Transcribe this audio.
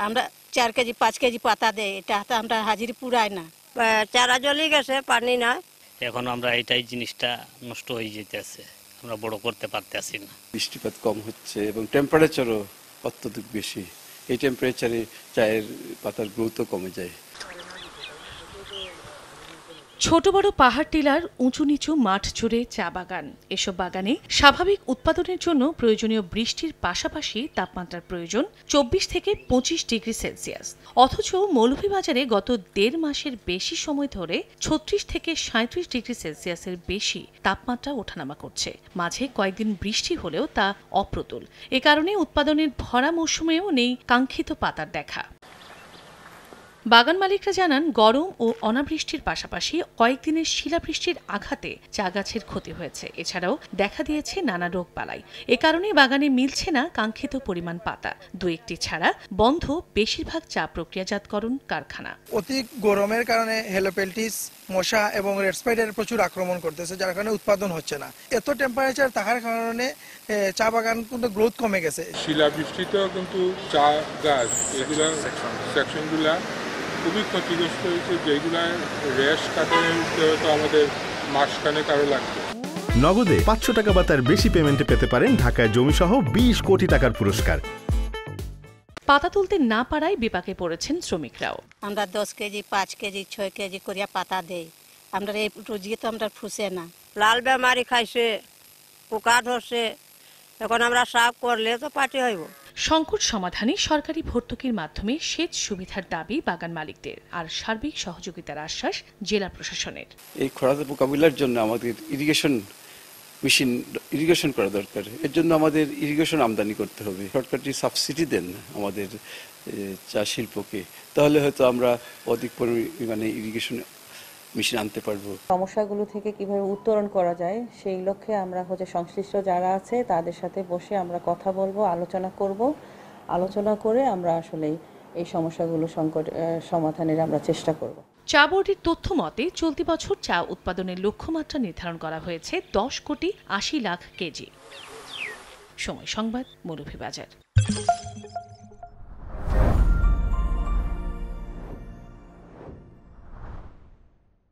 আমরা 4 KG 5 KG পাতা দেই, এটা তো আমরা হাজিরি পুরাই না। চারা জ্বলে গেছে, পানি নাই। এখন আমরা এটাই জিনিসটা নষ্ট হয়ে যেতেছে, আমরা বড় করতে পারতেছি না। বৃষ্টিপাত কম হচ্ছে এবং টেম্পারেচারও অত্যধিক বেশি। এই টেম্পারেচারে চায়ের পাতার গ্রোথও কমে যায়। ছোট বড় পাহাড় টিলার উঁচু নিচু মাঠ জুড়ে চা বাগান। এসব বাগানে স্বাভাবিক উৎপাদনের জন্য প্রয়োজনীয় বৃষ্টির পাশাপাশি তাপমাত্রার প্রয়োজন 24 থেকে 25 ডিগ্রি সেলসিয়াস। অথচ মৌলভীবাজারে গত 1.5 মাসের বেশি সময় ধরে 36 থেকে 37 ডিগ্রি সেলসিয়াসের বেশি তাপমাত্রা ওঠানামা করছে। মাঝে কয়েকদিন বৃষ্টি হলেও তা অপ্রতুল। এ কারণে উৎপাদনের ভরা মৌসুমেও নেই কাঙ্ক্ষিত পাতার দেখা। বাগান মালিকরা জানান, গরম ও অনাবৃষ্টির পাশাপাশি কয়েকদিনের শিলাবৃষ্টির আঘাতে চা গাছের ক্ষতি হয়েছে। এছাড়াও দেখা দিয়েছে নানা রোগবালাই। এ কারণে বাগানে মিলছে না কাঙ্ক্ষিত পরিমাণ পাতা। 2-1টি ছাড়া বন্ধ বেশিরভাগ চা প্রক্রিয়াজাতকরণ কারখানা। অতি গরমের কারণে হেলোপেলটিস, মশা এবং রেড স্পাইডার প্রচুর আক্রমণ করতেছে, যার কারণে উৎপাদন হচ্ছে না। এত টেম্পারেচার থাকার কারণে চা বাগান কিন্তু গ্রোথ কমে গেছে। শিলাবৃষ্টিতেও কিন্তু চা গাছ এগুলা সেকশনগুলা খুবই ক্ষতিগ্রস্ত হয়েছে, যেগুলা রেশ কাটাতে হয়তো আমাদের মাসখানেক আরো লাগবে। নগদে 500 টাকা বা তার বেশি পেমেন্টে পেতে পারেন ঢাকায় জমিসহ 20 কোটি টাকার পুরস্কার। পাতা তুলতে না পারায় বিপাকে পড়েছেন শ্রমিকরাও। আমরা 10 কেজি 5 কেজি 6 কেজি করিয়া পাতা দেই, আমরা এই রোজিয়ে তো আমরা ফুসে না। লাল বেমারি খাইছে, পোকা ধরছে, এখন আমরা সাফ করলে তো পাটি হইব। সংকট সমাধানে সরকারি ভর্তুকির মাধ্যমে সেচ সুবিধার দাবি বাগান মালিকদের, আর সার্বিক সহযোগিতার আশ্বাস জেলা প্রশাসনের। এই খরাতে মোকাবিলার জন্য আমাদের ইরিগেশন করা দরকার। এর জন্য আমাদের ইরিগেশন আমদানি করতে হবে। সরকার যদি সাবসিডি দেন আমাদের চা শিল্পকে, তাহলে হয়তো আমরা অধিক পরিমাণে ইরিগেশন মেশিন আনতে পারবো। সমস্যাগুলো থেকে কিভাবে উত্তরণ করা যায় সেই লক্ষ্যে আমরা সংশ্লিষ্ট যারা আছে তাদের সাথে বসে আমরা কথা বলবো, আলোচনা করে আমরা আসলে এই সমস্যাগুলো সমাধানের আমরা চেষ্টা করব। চা বোর্ডের তথ্য মতে চলতি বছর চা উৎপাদনের লক্ষ্যমাত্রা নির্ধারণ করা হয়েছে 10 কোটি 80 লাখ কেজি। সময় সংবাদ, মৌলভীবাজার।